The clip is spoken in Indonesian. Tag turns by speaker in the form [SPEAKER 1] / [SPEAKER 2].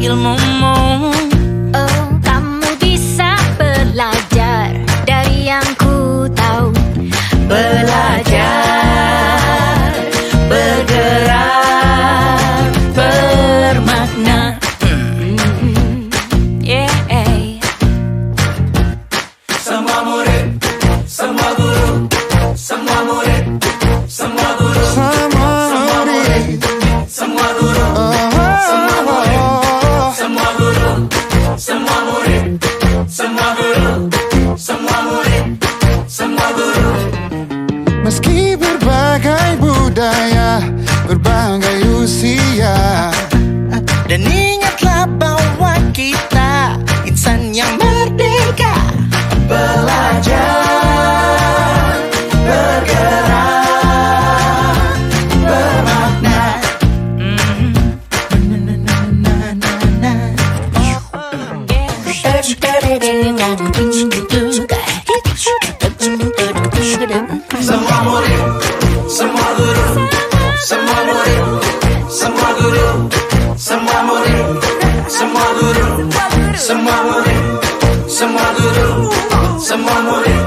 [SPEAKER 1] ilmumu.
[SPEAKER 2] Oh, kamu bisa belajar dari yang ku tahu.
[SPEAKER 1] Belajar, bergerak, bermakna. Yeah.
[SPEAKER 3] Semua murid, semua guru, semua murid, semua guru, semua murid, semua guru, semua murid, semua guru, semua murid, semua guru, semua murid, semua guru.
[SPEAKER 4] Meski berbagai budaya, berbagai usia,
[SPEAKER 5] Dan ingatlah bahwa kita insan yang merdeka.
[SPEAKER 3] Belajar, bergerak, bermakna. Semua murid, semua guru, semua murid, semua guru, semua murid, semua guru, semua murid, semua guru, semua murid.